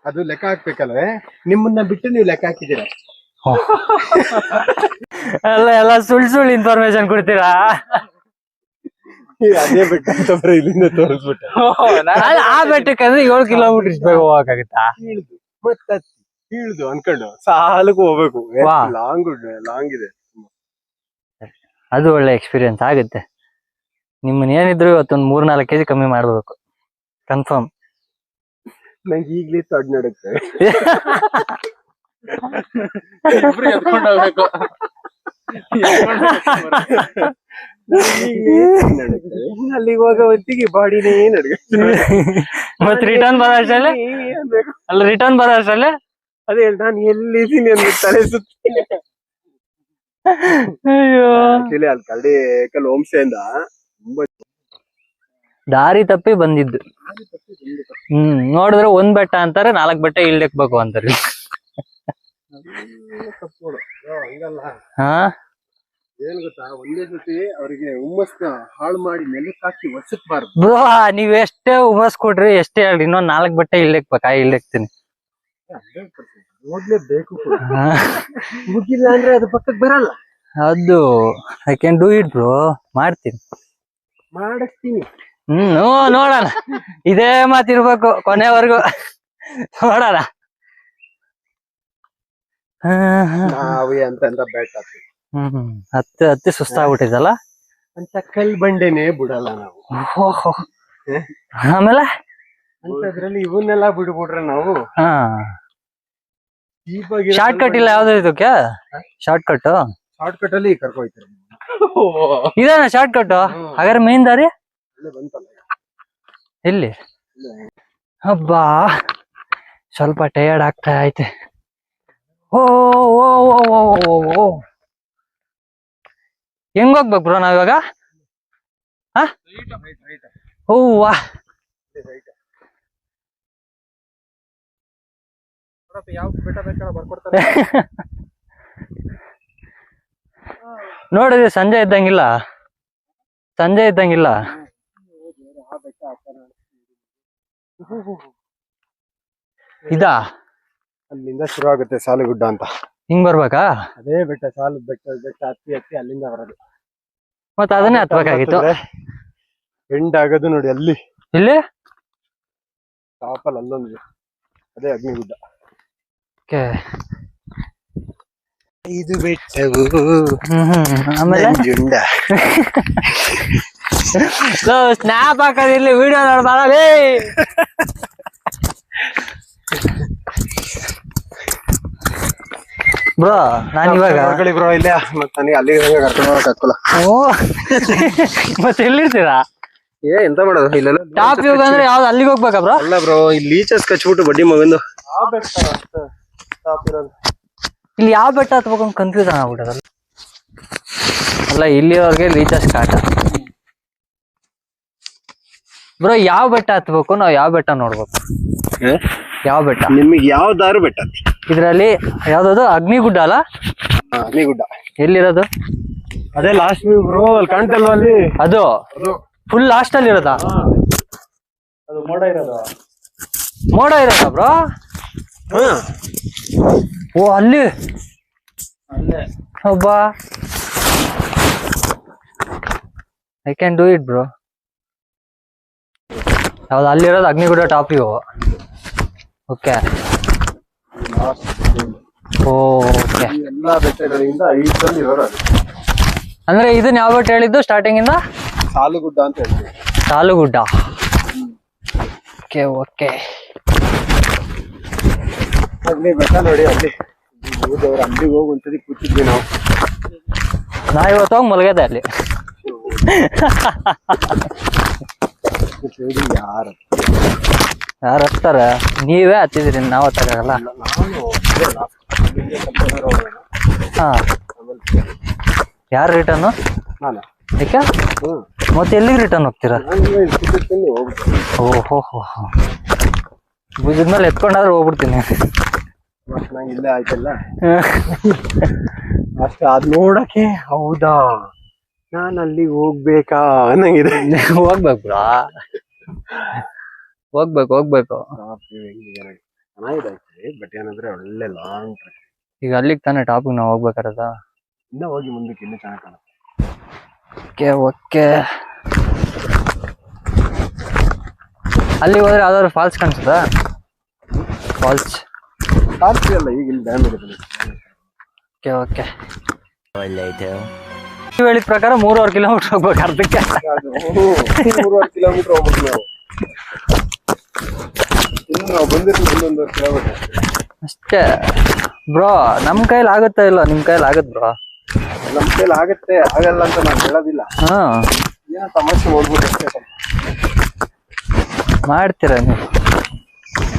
ಅದು ಲೆಕ್ಕ ಹಾಕ್ಬೇಕಲ್ವೇ? ನಿಮ್ಮನ್ನ ಬಿಟ್ಟು ನೀವು ಲೆಕ್ಕ ಹಾಕಿದ್ದೀರಾ. ಎಲ್ಲ ಸುಳ್ಳು ಇನ್ಫಾರ್ಮೇಶನ್ ಕೊಡ್ತೀರಾ. ಅದೇ ಬೆಟ್ಟ ಅಂತ ಬರೋ ಇಲ್ಲಿಂದ ತೋರಿಸ್ಬಿಟ್ಟೆ. ಆ ಬೆಟ್ಟಕ್ಕೆ ಅಂದ್ರೆ 7 ಕಿಲೋಮೀಟರ್ ಇಷ್ಟ ಬೇಗ ಹೋಗಕ್ಕಾಗತ್ತಾ? ಇಳ್ದು ಮತ್ತೆ ಇಳ್ದು ಅನ್ಕೊಂಡು ಸಾಲಕ್ಕೆ ಹೋಗ್ಬೇಕು. ವಾ. ಲಾಂಗ್ ಇದೆ. ಅದು ಒಳ್ಳೆ ಎಕ್ಸ್ಪೀರಿಯನ್ಸ್ ಆಗುತ್ತೆ. ನಿಮ್ಮನ್ನ ಏನಿದ್ರು ಇವತ್ತೊಂದು 3-4 kg ಕಮ್ಮಿ ಮಾಡ್ಬೇಕು ಕನ್ಫರ್ಮ್. ನಂಗೆ ಈಗ್ಲೇ ತಡ್ ನಡುತ್ತೆ. ಇಬ್ರು ಎತ್ಕೊಂಡು ಹೋಗ್ಬೇಕು. ಅಲ್ಲಿಗೆ ಹೋಗೋ ಹೊತ್ತಿಗೆ ಬಾಡಿನೇ ನಡುತ್ತೆ. ಮತ್ ರಿಟರ್ನ್ ಬರೋ ಅಷ್ಟರಲ್ಲೇ ಅದೇ ಹೇಳಿ, ನಾನು ಎಲ್ಲಿದ್ದೀನಿ ಅಂದ್ರೆ ತಲೆ ಸುತ್ತಿ. ಅಯ್ಯೋ, ಆಕ್ಚುಲಿ ಅಲ್ಲಿ ಕರಡಿ ಹೋಮ್ಸ್ಟೇಯಿಂದ ತುಂಬಾ ದಾರಿ ತಪ್ಪಿ ಬಂದಿದ್ದು. ನೋಡಿದ್ರೆ 1 ಬೆಟ್ಟ ಅಂತಾರೆ, 4 ಬೆಟ್ಟ ಇಳ್ದಕ್ಬೇಕು ಅಂತಾರೆ. ತಪ್ಪು. ಹಂಗಲ್ಲ, ಹಾ ಏನ್ ಗೊತ್ತಾ, ಒಂದೇ ಸತಿ ಅವ್ರಿಗೆ ಹುಮ್ಮಸ್ನ ಹಾಳು ಮಾಡಿ ನೆಲಕ್ಕೆ ಹಾಕಿ ಒಸಕ್ಬಾರ್ದು. ಬ್ರೋ, ನೀವ್ ಎಷ್ಟೇ ಹುಮ್ಮಸ್ ಕೊಡ್ರಿ, ಎಷ್ಟೇ ಹೇಳ್ರಿ, ಇನ್ನೊಂದ್ 4 ಬೆಟ್ಟ ಇಳ್ದಕ್ತೀನಿ. ಹೋಗ್ಲೇಬೇಕು. ಮುಗಿಲ್ಲ ಅಂದ್ರೆ ಅದು ಪಕ್ಕಕ್ಕೆ ಬರಲ್ಲ. ಅದು I can do it bro, ಮಾಡ್ತೀನಿ, ಮಾಡಿಸ್ತೀನಿ. ನೋಡೋಣ. ಇದೇ ಮಾತಿರ್ಬೇಕು ಕೊನೆವರೆಗೂ, ನೋಡೋಣ. ನಾವೇ ಅಂತ ಬೆಟ್ಟ ಹತ್ತಿ ಸುಸ್ತಾಗ್ಬಿಟ್ಟಿದಲ್ಲ ಅಂತ ಕಲ್ ಬಂಡೆನೆ ಬಿಡಲ್ಲ ನಾವು. ಆಮೇಲೆ ಅಂತದ್ರಲ್ಲಿ ಇವನ್ನೆಲ್ಲ ಬಿಡ್ಬಿಟ್ರೆ ನಾವು ಶಾರ್ಟ್ ಕಟ್ ಇಲ್ಲ ಯಾವ್ದು ಇದಕ್ಕೆ? ಶಾರ್ಟ್ ಕಟ್ ಅಲ್ಲಿ ಕರ್ಕೊಯ್ತಾರೆ. ಇದೇನಾ ಶಾರ್ಟ್ ಕಟ್? ಹಾಗಾದ್ರೆ ಮೇನ್ ದಾರಿ ಬಂತಲ್ಲ ಎಲ್ಲಿ? ಹಬ್ಬಾ, ಸ್ವಲ್ಪ ಟಯರ್ಡ್ ಆಗ್ತಾ ಐತೆ. ಓ ಹೆಂಗ್ ಹೋಗ್ಬೇಕು ಬ್ರೋ ನಾವಿವಾಗ? ಹೂವಾ, ಯಾವ ಬೆಟ್ಟ ಬೇಕಾದ್ರೆ ಬರ್ಕೊಡ್ತಾರೆ. ನೋಡಿದ್ರಿ ಸಂಜೆ ಇದ್ದಂಗಿಲ್ಲ. ಇದಾ ಅಲ್ಲಿಂದ ಶುರು ಆಗುತ್ತೆ ಸಾಲುಗುಡ್ಡ ಅಂತ. ಹಿಂಗ್ ಬರ್ಬೇಕಾ? ಅದೇ ಬೆಟ್ಟ, ಸಾಲು ಬೆಟ್ಟ ಹತ್ತಿ ಅಲ್ಲಿಂದ ಬರೋದು. ಮತ್ತ ಅದನ್ನೇ ಹತ್ಬೇಕಾಗಿತ್ತು. ಎಂಡ್ ಆಗೋದು ನೋಡಿ ಅಲ್ಲಿ, ಇಲ್ಲಿ ಟಾಪಲ್ ಅಲ್ಲೊಂದು, ಅದೇ ಅಗ್ನಿಗುಡ್ಡ. ಇದು ಬೆಟ್ಟವು ಆಮೇಲೆ ಜುಂಡ. ಸ್ನ್ಯಾಪ್ ಹಾಕೋದಿರ್ಲಿ, ವಿಡಿಯೋ ನೋಡ್ಬಾರೇ. ಬ್ರೋ ನಾನು ಇವಾಗ ಬ್ರೋ ಇಲ್ಲ, ಮತ್ತೆ ನನಗೆ ಅಲ್ಲಿಗೆ ಕರ್ಕೊಂಡು ಹೋಗಕ್ ಹಾಕಲ್ಲ. ಓ ಮತ್ತೆ ಎಲ್ಲಿರ್ತೀರಾ? ಎಂತ ಮಾಡೋದು ಇಲ್ಲೆಲ್ಲ ಟಾಪ್ ವ್ಯೂ ಅಂದ್ರೆ ಯಾವ್ದು? ಅಲ್ಲಿಗೆ ಹೋಗ್ಬೇಕಾ ಬ್ರೋ? ಅಲ್ಲ ಬ್ರೋ, ಇಲ್ಲಿ ಲೀಚಸ್ ಕಚ್ಬಿಟ್ಟು ಬಡ್ಡಿ ಮಗಂದು. ಇಲ್ಲಿ ಯಾವ ಬೆಟ್ಟ ಹತ್ಬೇಕು ಅಂತ ಕನ್ಫ್ಯೂಷನ್ ಆಗ್ಬಿಟ್ಟದಲ್ಲ. ಅಲ್ಲ, ಇಲ್ಲಿವರೆಗೆ ಲೀಚಸ್ ಕಾಟ. ಬ್ರೋ ಯಾವ ಬೆಟ್ಟ ಹತ್ಬೇಕು, ನಾವ್ ಯಾವ ಬೆಟ್ಟ ನೋಡ್ಬೇಕು? ಯಾವ ಬೆಟ್ಟ? ನಿಮಗೆ ಯಾವ್ದಾರು ಬೆಟ್ಟ ಇದ್ರಲ್ಲಿ ಯಾವ್ದದು? ಅಗ್ನಿಗುಡ್ಡ ಅಲ್ಲ? ಅಗ್ನಿಗುಡ್ಡ ಎಲ್ಲಿರೋದು? ಅದೇ ಲಾಸ್ಟ್ ವ್ಯೂ ಬ್ರೋ, ಅಲ್ಲಿ ಕಾಣ್ತಲ್ವ ಅಲ್ಲಿ, ಅದು ಫುಲ್ ಲಾಸ್ಟ್ ಅಲ್ಲಿ ಇರೋದಾ? ಅದು ಮೋಡ ಇರೋದಾ ಬ್ರೋ? ಓ ಅಲ್ಲಿ ಒಬ್ಬ, I can do it bro. ಯಾವ್ದು? ಅಲ್ಲಿರೋದು ಅಗ್ನಿಗುಡ್ಡ ಟಾಪ್ ವ್ಯೂ. ಓಕೆ, ಎಲ್ಲಾ ಬೆಟ್ಟಗಳಿಂದ 5 ಇರೋದು. ಅಂದ್ರೆ ಇದನ್ನ ಯಾವ ಬೆಟ್ಟ ಹೇಳಿದ್ದು ಸ್ಟಾರ್ಟಿಂಗ್ ಇಂದ? ಸಾಲುಗುಡ್ಡ ಅಂತ ಹೇಳ್ತೀವಿ. ಸಾಲುಗುಡ್ಡ. ಓಕೆ, ಅಗ್ನಿ ಬೆಟ್ಟ ನೋಡಿ, ಅಲ್ಲಿ ಹೋದವ್ರು ಅಲ್ಲಿಗೆ ಹೋಗಿ ಒಂದ್ಸತಿ ಕೂತಿದ್ವಿ ನಾವು. ಇವತ್ತು ಹೋಗಿ ಮಲಗದೆ ಅಲ್ಲಿ. ಯಾರು ಹತ್ತಾರೆ? ನೀವೇ ಹತ್ತಿದ್ರಿ, ನಾವ್ ಹತ್ತಕ್ಕಾಗಲ್ಲ. ಹಾ, ಯಾರು ರಿಟರ್ನ್? ನಾನು. ಯಾಕೆ? ಮತ್ತೆ ಎಲ್ಲಿಗೆ ರಿಟರ್ನ್ ಹೋಗ್ತೀರಾ? ಓಹೋ, ಭುಜದ ಮೇಲೆ ಎತ್ಕೊಂಡಾದ್ರೆ ಹೋಗ್ಬಿಡ್ತೀನಿ. ನಂಗೆ ಇಲ್ಲೇ ಆಯ್ತಲ್ಲ ಅಷ್ಟೇ. ಅದ್ ನೋಡಕ್ಕೆ ಹೌದಾ ನಾನ್ ಅಲ್ಲಿ ಹೋಗ್ಬೇಕಾ ಅನ್ನಂಗಿದೆ. ಹೋಗ್ಬೇಕು ಬ್ರಾ, ಹೋಗ್ಬೇಕು. ಚೆನ್ನಾಗಿದೆ ಬಟ್ ಏನಂದ್ರೆ ಒಳ್ಳೆ ಲಾಂಗ್ ಟ್ರೆಕ್. ಈಗ ಅಲ್ಲಿಗೆ ತಾನೇ ಟಾಪಿಗೆ ನಾವು ಹೋಗ್ಬೇಕಾರದ. ಇನ್ನ ಹೋಗಿ ಮುಂದಕ್ಕೆ ಇನ್ನೂ ಚೆನ್ನಾಗಿ ಕಾಣುತ್ತೆ. ಓಕೆ ಅಲ್ಲಿ ಹೋದ್ರೆ ಯಾವ್ದಾದ್ರು ಫಾಲ್ಸ್ ಕಾಣಿಸುತ್ತಾ? ಫಾಲ್ಸ್ ಅಲ್ಲ ಈಗ ಇಲ್ಲಿ ಡ್ಯಾಮ್ ಇದೆ. ಓಕೆ ನೀವು ಹೇಳಿದ ಪ್ರಕಾರ 3.5 ಕಿಲೋಮೀಟರ್ ಹೋಗ್ಬೇಕು ಅರ್ಧಕ್ಕೆ. 3.5 ಕಿಲೋಮೀಟರ್ ಹೋಗ್ಬೇಕು ನಾವು. ಇನ್ನು ನಾವು ಬಂದಿರೋದು 1.5 ಕಿಲೋಮೀಟರ್ ಅಷ್ಟೇ ಬ್ರೋ. ನಮ್ ಕೈಲಿ ಆಗುತ್ತಾ ಇಲ್ಲ? ನಿಮ್ ಕೈಲಿ ಆಗತ್ ಬ್ರೋ. ನಮ್ ಕೈಲಿ ಆಗತ್ತೆ ಆಗಲ್ಲ ಅಂತ ನಾನು ಹೇಳೋದಿಲ್ಲ. ಏನೋ ಸಮಸ್ಯೆ ನೋಡ್ಬಿಟ್ಟು ಮಾಡ್ತೀರ ನೀವು.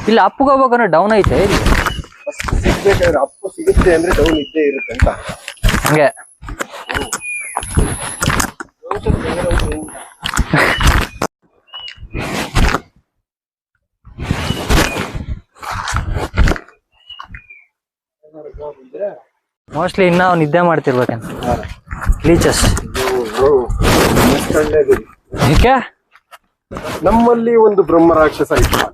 ಇಲ್ಲಿ ಅಪ್ಪಗೆ ಹೋಗ್ಬೇಕಂದ್ರೆ ಡೌನ್ ಐತೆ ಇಲ್ಲಿ. ಸಿಗ್ಬೇಕಾದ್ರೆ ಅಪ್ಪು ಸಿಗುತ್ತೆ ಅಂದ್ರೆ ಡೌನ್ ಇದ್ದೇ ಇರುತ್ತೆ ಅಂತ ಹಂಗೆ. ಮೋಸ್ಟ್ಲಿ ಇನ್ನ ಅವ್ನು ನಿದ್ದೆ ಮಾಡ್ತಿರ್ಬೇಕಂತ. ಲೀಚಸ್ ಏಕೆ? ನಮ್ಮಲ್ಲಿ ಒಂದು ಬ್ರಹ್ಮ ರಾಕ್ಷಸ ಇತ್ತು.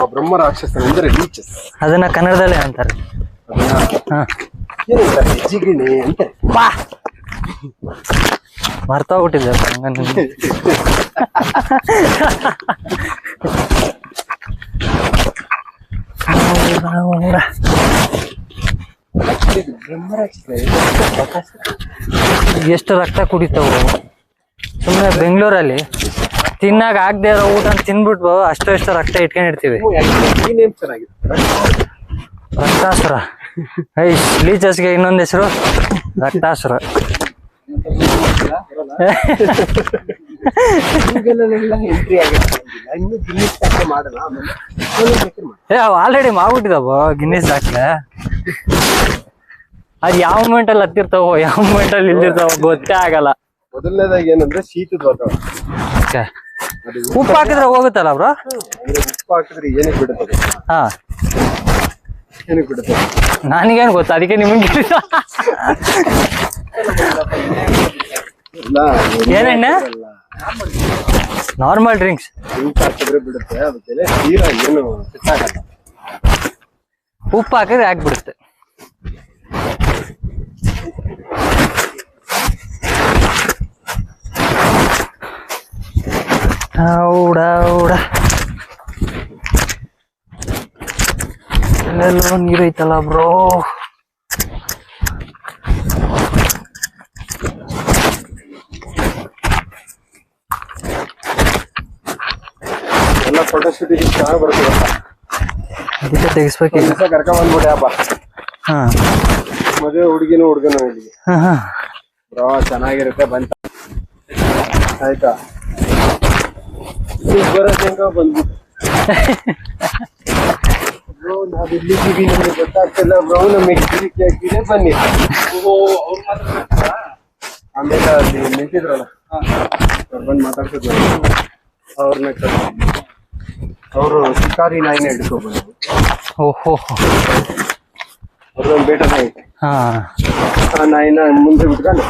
ಆ ಬ್ರಹ್ಮ ರಾಕ್ಷಸ ಅಂದ್ರೆ ಲೀಚಸ್. ಅದನ್ನ ಕನ್ನಡದಲ್ಲೇ ಅಂತಾರೆ. ಹಾ ಏನಂತಾರೆ? ಜಿಗಿಣಿ ಅಂತ. ಮರ್ತೋಗ್ಬಿಟ್ಟಿದ್ದೆ ಬ್ರಹ್ಮ ರಾಕ್ಷಸ ಎಷ್ಟು ರಕ್ತ ಕುಡಿತಾವು. ಸುಮ್ಮನೆ ಬೆಂಗಳೂರಲ್ಲಿ ತಿನ್ನಾಗ ಆಗದೆ ಇರೋ ಊಟ ತಿನ್ಬಿಟ್ಟು ಅಷ್ಟು ರಕ್ತ ಇಟ್ಕೊಂಡಿರ್ತೀವಿ. ಚೆನ್ನಾಗಿರುತ್ತೆ ರಕ್ತಾಸುರ. ಲೀಚಸ್ಗೆ ಇನ್ನೊಂದು ಹೆಸರು ರಕ್ತಾಸುರ. ಆಲ್ರೆಡಿ ಮಾಡ್ಬಿಟ್ಟಿದವ ಗಿನ್ನಿಸ್ ದಾಖಲೆ. ಅದ್ ಯಾವ ಮೂಮೆಂಟ್ ಅಲ್ಲಿ ಹತ್ತಿರ್ತಾವೋ ಯಾವ ಮೂಮೆಂಟ್ ಅಲ್ಲಿ ಇಲ್ಲಿರ್ತಾವ ಗೊತ್ತೇ ಆಗಲ್ಲ. ಮೊದಲನೇದಾಗಿ ಏನಂದ್ರೆ ಶೀತದ ವಾತಾವರಣ. ಉಪ್ಪು ಹಾಕಿದ್ರೆ ಹೋಗುತ್ತಲ್ಲ ಬ್ರೋ? ಉಪ್ಪು ಹಾಕಿದ್ರೆ ಏನಕ್ಕೆ ಬಿಡುತ್ತದೆ? ಹಾ ಏನಕ್ಕೆ ಬಿಡುತ್ತದೆ ನನಗೇನು ಗೊತ್ತಾ, ಅದಕ್ಕೆ ನಿಮ್ಗೆ ಏನೆಣ್ಣೆ? ನಾರ್ಮಲ್ ಡ್ರಿಂಕ್ಸ್ ಹಾಕಿದ್ರೆ ಬಿಡುತ್ತೆ. ಅದಕ್ಕೆ ತೀರಾ ಏನು ಸಿಟ್ಟಾಗಲ್ಲ. ಉಪ್ಪು ಹಾಕಿದ್ರೆ ಆಗ್ಬಿಡುತ್ತೆ. ಇಲ್ಲೆಲ್ಲೋ ನೀರೈತಲ್ಲ ಬ್ರೋ. ಎಲ್ಲ ಫೋಟೋ ಶೂಟಿಂಗ್ ಚೆನ್ನಾಗಿ ಬರ್ತದೆ. ಅದಕ್ಕೆ ತೆಗಿಸ್ಬೇಕೀಗ. ಕರ್ಕೊಂಡ್ ಬಂದ್ಬಿಟ್ಟೆ ಹಬ್ಬ. ಹಾ ಮದುವೆ ಹುಡುಗಿನೂ ಹುಡುಗನು ಇಲ್ಲಿಗೆ. ಬ್ರೋ ಚೆನ್ನಾಗಿರುತ್ತೆ ಬಂತ ಆಯ್ತಾ? ಬರೋದಂಗ ಬಂದ್ಬಿಟ್ಟು ಬ್ರೋ ನಾವ್ ಇಲ್ಲಿದ್ದೀವಿ ನಮ್ಗೆ ಗೊತ್ತಾಗ್ತಿಲ್ಲ ಬ್ರೋ. ನಮಗೆ ಗಿರಿಕೆ ಬನ್ನಿ. ಆಮೇಲೆ ಅಲ್ಲಿ ನಿಂತಿದ್ರಲ್ಲ ಅವ್ರು ಬಂದು ಮಾತಾಡ್ತಿದ್ರು. ಅವ್ರನ್ನ ಅವರು ಶಿಕಾರಿ ನಾಯಿನ ಹಿಡ್ಕೊಬಂದ್ರು. ಓಹೋ ಅವ್ರದೊಂದು ಬೇಟ ನಾಯಿ. ಹಾ ಆ ನಾಯಿನ ಮುಂದೆ ಬಿಟ್ಕೊಂಡು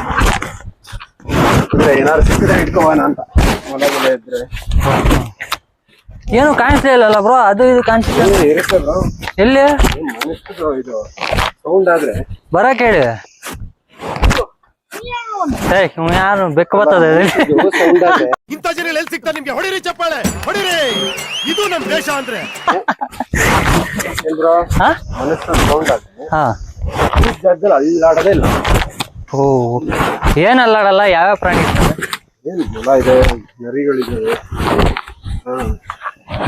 ಏನಾದ್ರು ಸಿಕ್ಕಿದ್ರೆ ಹಿಡ್ಕೋಣ ಅಂತ. ಮೊಲ ಇದ್ರೆ ಏನು ಕಾಣಿಸ್ತಾ ಇಲ್ಲಲ್ಲ ಬ್ರೋ? ಅದು ಇದು ಕಾಣಿಸ್ತಾ ಇರುತ್ತೆ ಬ್ರೋ. ಎಲ್ಲಿ ಮನುಷ್ಯರು ಇದು ಸೌಂಡ್ ಆದ್ರೆ ಬರಕ್ ಹೇಳಿ. ಯಾರು ಬೆಕ್ಕು ಬರ್ತದೆ ಸೌಂಡ್ ಆದ್ರೆ ಇಂಥ ಜನ ಎಲ್ಲಿ ಸಿಗ್ತಾರೆ ನಿಮ್ಗೆ? ಹೊಡಿರಿ ಚಪ್ಪಾಳೆ ಹೊಡಿರಿ, ಇದು ನಮ್ ದೇಶ ಅಂದ್ರೆ. ಬ್ರೋ ಮನುಷ್ಯರ ಸೌಂಡ್ ಆದ್ರೆ ಹಾ ಈ ಜಾಗದಲ್ಲಿ ಅಲ್ಲಾಡೋದೇ ಇಲ್ಲ. ಓ ಏನ್ ಅಲ್ಲಾಡಲ್ಲ? ಯಾವ್ಯಾವ ಪ್ರಾಣಿ ಏನ್ ಮೊಲ ಇದೆ, ನರಿಗಳಿದ್ದಾವೆ.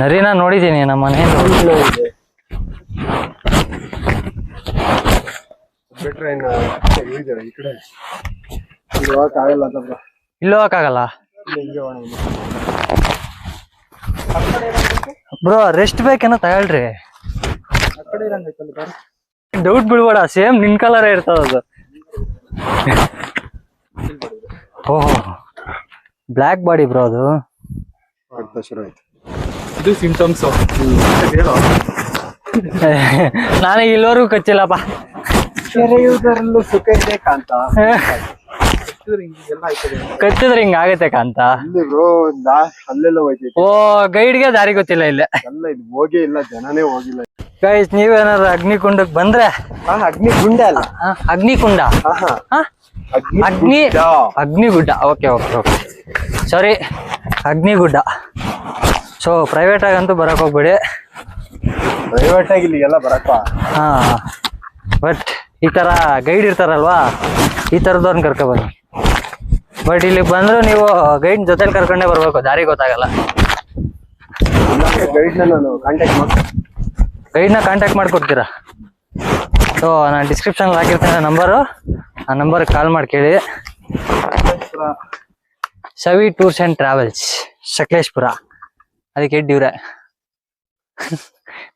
ನರಿನ ನೋಡಿದೀನಿ ನಮ್ಮ ಮನೆಯಲ್ಲಿ. ಬಿಟ್ರೆ ಇನ್ನು ಈ ಕಡೆ ಹೋಗಕ್ ಆಗಲ್ಲ ಅಂತ. ಇಲ್ಲಿ ಹೋಗಕ್ಕಾಗಲ್ಲ ಬ್ರೋ. ರೆಸ್ಟ್ ಬೇಕೇನೋ ತಗೊಳ್ರಿ. ಡೌಟ್ ಬಿಡ್ಬೇಡ, ಸೇಮ್ ನಿನ್ ಕಲರ್ ಇರ್ತದ ಅದು. ಓಹೋ ಬ್ಲ್ಯಾಕ್ ಬಾಡಿ ಬ್ರೋ ಅದು. ಶುರು ಆಯ್ತು. ಇದು ಸಿಂಟಮ್ಸ್. ನನಗೆ ಇಲ್ಲವರೆಗೂ ಕಚ್ಚಿಲ್ಲಪ್ಪ. ಕೆರೆಯುವುದರಲ್ಲೂ ಸುಖ ಇದೆ ಕಾಂತ. ಹಿಂಗೆಲ್ಲ ಆಯ್ತದೆ. ಕಚ್ಚಿದ್ರೆ ಹಿಂಗ ಆಗತ್ತೆ ಕಾಂತ. ಇಲ್ಲಿ ಬ್ರೋ ಅಲ್ಲೆಲ್ಲ ಹೋಯ್ತೈತಿ. ಓ ಗೈಡ್ಗೆ ದಾರಿ ಗೊತ್ತಿಲ್ಲ ಇಲ್ಲಿ. ಎಲ್ಲ ಇದು ಹೋಗೇ ಇಲ್ಲ, ಜನನೇ ಹೋಗಿಲ್ಲ. ಗೈಸ್ ನೀವೇನಾದ್ರು ಅಗ್ನಿಕುಂಡಕ್ ಬಂದ್ರೆ, ಅಗ್ನಿ ಗುಂಡ ಅಲ್ಲ, ಅಗ್ನಿಕುಂಡ, ಅಗ್ನಿಗುಡ್ಡ. ಓಕೆ ಓಕೆ ಓಕೆ, ಸಾರಿ, ಅಗ್ನಿಗುಡ್ಡ. ಸೊ ಪ್ರೈವೇಟ್ ಆಗಂತೂ ಬರಕ್ ಹೋಗ್ಬೇಡಿ. ಪ್ರೈವೇಟ್ ಆಗಿ ಇಲ್ಲಿಗೆಲ್ಲ ಬರಕ್ಕ. ಹಾ, ಬಟ್ ಈ ತರ ಗೈಡ್ ಇರ್ತಾರಲ್ವಾ, ಈ ತರದವ್ರನ್ನ ಕರ್ಕೊಬನ್ನಿ. ಬಟ್ ಇಲ್ಲಿ ಬಂದ್ರು ನೀವು ಗೈಡ್ ಜೊತೆಲಿ ಕರ್ಕೊಂಡೇ ಬರ್ಬೇಕು, ದಾರಿ ಗೊತ್ತಾಗಲ್ಲ. ಗೈಡ್ನ ನಾನು ಕಾಂಟ್ಯಾಕ್ಟ್ ಮಾಡ್ತೀನಿ. ಗೈಡ್ನ ಕಾಂಟ್ಯಾಕ್ಟ್ ಮಾಡ್ಕೊಡ್ತೀರಾ? ಸೊ ನಾನು ಡಿಸ್ಕ್ರಿಪ್ಷನ್ ಹಾಕಿರ್ತೇನೆ ನಂಬರು, ಆ ನಂಬರ್ಗೆ ಕಾಲ್ ಮಾಡಿ ಕೇಳಿ. ಸವಿ ಟೂರ್ಸ್ ಅಂಡ್ ಟ್ರಾವೆಲ್ಸ್, ಸಕಲೇಶ್ಪುರ. ಅದಕ್ಕೆ ಇವ್ರೆ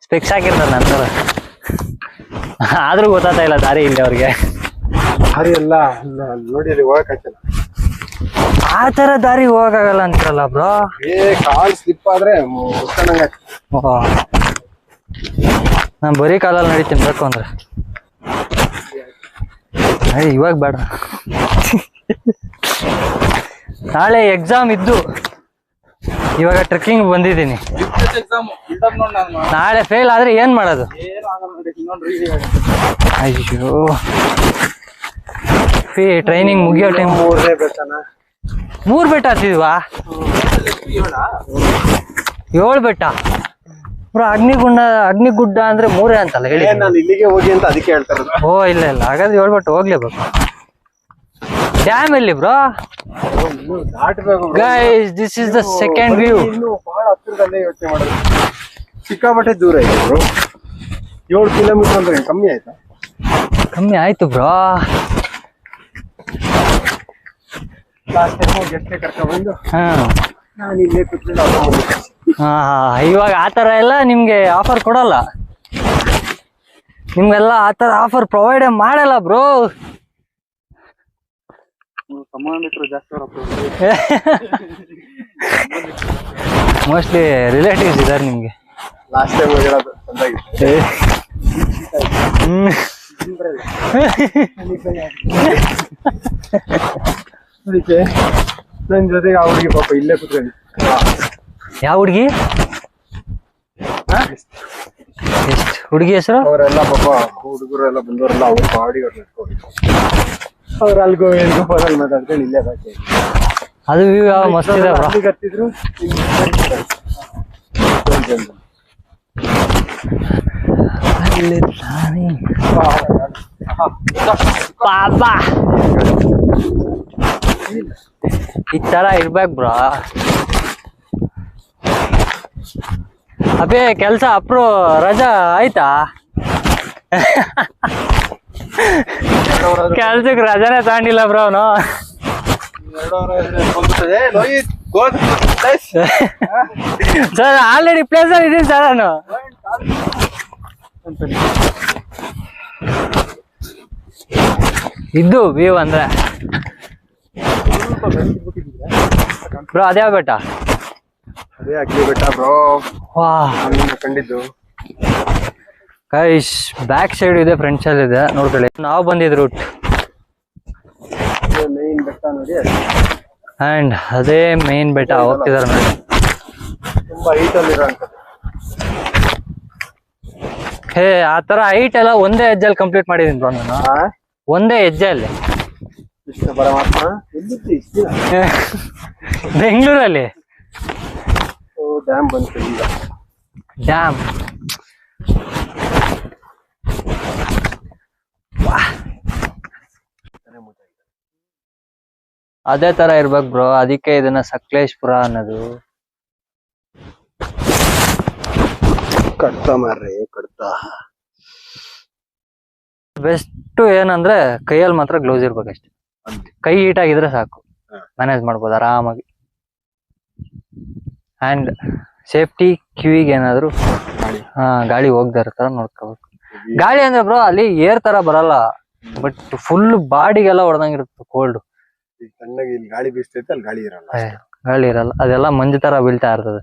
ಸ್ಪೆಕ್ಸ್ ಹಾಕಿರ್ತಾರೆ ನಂತರ, ಆದ್ರೂ ಗೊತ್ತಾಗ್ತಾ ಇಲ್ಲ ದಾರಿ ಇಲ್ಲಿ ಅವ್ರಿಗೆ. ದಾರಿ ಎಲ್ಲ ನೋಡಿ ಅಲ್ಲಿ ಹೋಗಕ್ ಆಗ್ತಿಲ್ಲ. ಆ ತರ ದಾರಿ ಹೋಗಕ್ಕಾಗಲ್ಲ ಅಂತಾರಲ್ಲ ಬ್ರೋ. ಕಾಲ್ ಸ್ಲಿಪ್ ಆದ್ರೆ ಉತ್ಕೊಂಡಂಗ. ನಾನ್ ಬರೀ ಕಾಲಲ್ಲಿ ನಡೀತೀನಿ ಬೇಕು ಅಂದ್ರೆ. ಇವಾಗ ಬೇಡ, ನಾಳೆ ಎಕ್ಸಾಮ್ ಇದ್ದು ಇವಾಗ ಟ್ರೆಕ್ಕಿಂಗ್ ಬಂದಿದ್ದೀನಿ. ನಾಳೆ ಫೇಲ್ ಆದ್ರೆ ಏನ್ ಮಾಡೋದು? ಅಯ್ಯೋ, ಟ್ರೈನಿಂಗ್ ಮುಗಿಯೋ ಟೈಮ್. 3 ಬೆಟ್ಟ ಹತ್ತಿದ್ವಾ? 7 ಬೆಟ್ಟ ಬ್ರೋ. ಅಗ್ನಿಗುಡ್ಡ ಅಂದ್ರೆ 3 ಅಂತಲ್ಲ ಹೇಳಿ. ನಾನು ಇಲ್ಲಿಗೆ ಹೋಗಿ ಅಂತ ಅದಕ್ಕೆ ಹೇಳ್ತಾರೆ. ಓ ಇಲ್ಲ ಇಲ್ಲ, ಹಾಗಾದ್ರೆ 7 ಬೆಟ್ಟ ಹೋಗ್ಲೇಬೇಕು. ಡ್ಯಾಮ್ ಎಲ್ಲಿ ಬ್ರೋ? ದಾಟಬೇಕು guys, this is the second view. ಇನ್ನು ಬಹಳ ಹತ್ತಿರದಲ್ಲೇ ಯೋಚನೆ ಮಾಡೋದು. ಸಿಕ್ಕಾಪಟ್ಟೆ ದೂರ ಇದೆ ಬ್ರೋ. 7 ಕಿಲೋಮೀಟರ್ ಅಂದ್ರೆ ಕಮ್ಮಿ ಆಯ್ತಾ? ಕಮ್ಮಿ ಆಯ್ತು ಬ್ರೋ. ಲಾಸ್ಟ್ ಟೈಮ್ ಹೋಗಿ ಎಷ್ಟೇ ಕರ್ಕೊಂಡ್ಬಂದು ನಾನು ಇಲ್ಲೇ ಕೂತ್ಕೊಂಡು ಇವಾಗ ಆತರ ಎಲ್ಲ ನಿಮ್ಗೆ ಆಫರ್ ಕೊಡಲ್ಲ, ನಿಮ್ಗೆಲ್ಲ ಆತರ ಆಫರ್ ಪ್ರೊವೈಡ್ ಮಾಡಲ್ಲ ಬ್ರೋ. ಮೋಸ್ಟ್ಲಿ ರಿಲೇಟಿವ್ಸ್ ಇದಾರೆ ನಿಮ್ಗೆ. ಲಾಸ್ಟ್ ಟೈಮ್ ಹೋಗಿರೋದು ಬಂದಾಗಿತ್ತು. ಅದಕ್ಕೆ ನನ್ ಜೊತೆಗೆ ಆ ಹುಡುಗಿ ಪಾಪ ಇಲ್ಲೇ ಕೂತ್ಕೊಂಡು. ಯಾವ ಹುಡುಗಿ? ಎಷ್ಟು ಹುಡುಗಿ ಹೆಸರು? ಅವರೆಲ್ಲ ಪಾಪ ಹುಡುಗರೆಲ್ಲ ಬಂದವರೆಲ್ಲ ಅವ್ರ ಬಾಡಿಗೆ ಅವ್ರು ಅಲ್ಗೋ ಎಲ್ಗೋ ಫೋನಲ್ಲಿ ಮಾತಾಡ್ಕೊಂಡು ಇಲ್ಲೇ ಬಾಕಿ. ಅದು ವ್ಯೂ ಯಾವ ಮಸ್ತ್ ಇದೆ ಬ್ರೋ. ಹತ್ತಿದ್ರು ಪಾಪ ಈ ತರ ಇರ್ಬೇಕು ಬ್ರೋ. ಅಬೇ ಕೆಲ್ಸ ರಜಾ ಆಯ್ತಾ? ಕೆಲ್ಸಕ್ಕೆ ರಜಾನೇ ತಗೊಂಡಿಲ್ಲ ಬ್ರೋ ಅವನು. ಸರ್ ಆಲ್ರೆಡಿ ಪ್ಲೇಸ್ ಅಲ್ಲಿ ಇದೀನಿ ಸರ್ ನಾನು. ಇದು ವ್ಯೂ ಅಂದ್ರೆ ಬ್ರೋ ಅದ್ಯಾವ ಬೆಟ್ಟ? ಅದೇ ಅಗ್ನಿ ಬೆಟ್ಟ ಬ್ರೋ. ವಾ ಕಂಡಿದ್ದು ಗೈಸ್, ಬ್ಯಾಕ್ ಸೈಡ್ ಇದೆ, ಫ್ರಂಟ್ ಸೈಡ್ ಇದೆ, ನೋಡ್ಕೊಳ್ಳಿ. ನಾವು ಬಂದಿದ್ ರೂಟ್ ಮೇನ್ ಬೆಟ್ಟ ನೋಡಿ. ಅಂಡ್ ಅದೇ ಮೇನ್ ಬೆಟ್ಟ ಹೋಗ್ತಿದಾರೆ ನೋಡಿ. ತುಂಬಾ ಹೈಟ್ ಅಲ್ಲಿ ಇರೋಂಥದ್ದು. ಹೇ ಆ ತರ ಹೈಟ್ ಎಲ್ಲ ಒಂದೇ ಹೆಜ್ಜೆಲ್ಲಿ ಕಂಪ್ಲೀಟ್ ಮಾಡಿದೀನಿ ಬ್ರೋ ನಾನು. ಒಂದೇ ಹೆಜ್ಜೆಯಲ್ಲಿ. ಕೃಷ್ಣ ಪರಮಾತ್ಮ ಎಲ್ಲಿತ್ತು ಇಷ್ಟು ದಿನ? ಬೆಂಗಳೂರಲ್ಲಿ ಡ್ಯಾಮ್ ಬಂತು ಈಗ. ಡ್ಯಾಮ್ ಅದೇ ತರ ಇರ್ಬೇಕು ಬ್ರೋ. ಅದಕ್ಕೆ ಇದನ್ನ ಸಕಲೇಶ್ಪುರ ಅನ್ನೋದು. ಕಡ್ತಾ ಮಾರ್ರಿ ಕಡ್ತಾ. ಬೆಸ್ಟ್ ಏನಂದ್ರೆ ಕೈಯಲ್ಲಿ ಮಾತ್ರ ಗ್ಲೌಸ್ ಇರ್ಬೇಕಷ್ಟೇ. ಕೈ ಹೀಟ್ ಆಗಿದ್ರೆ ಸಾಕು, ಮ್ಯಾನೇಜ್ ಮಾಡ್ಬೋದು ಆರಾಮಾಗಿ. ಅಂಡ್ ಸೇಫ್ಟಿ, ಕಿವಿಗೆ ಏನಾದ್ರು ಗಾಳಿ ಹೋಗ್ತಾ ಇರ್ತಾರ ನೋಡ್ಕೋಬೇಕು. ಗಾಳಿ ಅಂದ್ರೆ ಬ್ರೋ ಅಲ್ಲಿ ಏರ್ ತರ ಬರಲ್ಲ, ಬಟ್ ಫುಲ್ ಬಾಡಿಗೆಲ್ಲ ಹೊಡೆದಂಗಿರುತ್ತೆ ಕೋಲ್ಡ್. ಈಗ ತಣ್ಣಗೆ ಇಲ್ಲಿ ಗಾಳಿ ಬೀಸ್ತೈತೆ, ಅಲ್ಲಿ ಗಾಳಿ ಇರಲ್ಲ. ಗಾಳಿ ಇರಲ್ಲ, ಅದೆಲ್ಲ ಮಂಜು ತರ ಬೀಳ್ತಾ ಇರ್ತದೆ.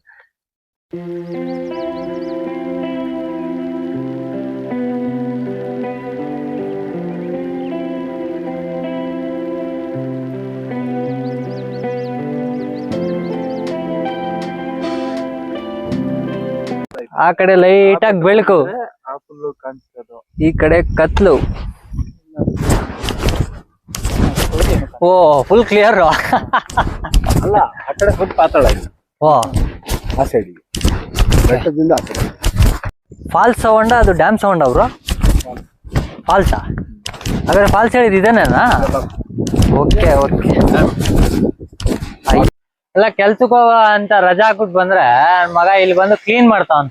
ಆ ಕಡೆ ಲೈಟ್ ಆಗಿ ಬೆಳಕು, ಆ ಫುಲ್ಲು ಕಾಣಿಸ್ತದು. ಈ ಕಡೆ ಕತ್ಲು. ಓ ಫುಲ್ ಕ್ಲಿಯರ್. ಅಲ್ಲ ಆ ಕಡೆ ಸ್ವಲ್ಪ ಪಾತಾಳ ಇದೆ. ಓ ಆ ಸೈಡಿಗೆ ಬೆಟ್ಟದಿಂದ ಆ ಕಡೆ. ಫಾಲ್ಸ್ ಸೌಂಡ ಅದು ಡ್ಯಾಮ್ ಸೌಂಡ್ ಅವರು ಫಾಲ್ಸಾ? ಹಾಗಾದ್ರೆ ಫಾಲ್ಸ್ ಹೇಳಿದ್ ಇದೇನೇನಾ? Okay okay. ಎಲ್ಲ ಕೆಲ್ಸಕ್ಕೆ ಹೋಗ ಅಂತ ರಜಾ ಹಾಕ್ಬಿಟ್ಟು ಬಂದ್ರೆ ನನ್ ಮಗ ಇಲ್ಲಿ ಬಂದು ಕ್ಲೀನ್ ಮಾಡ್ತಾವನ್.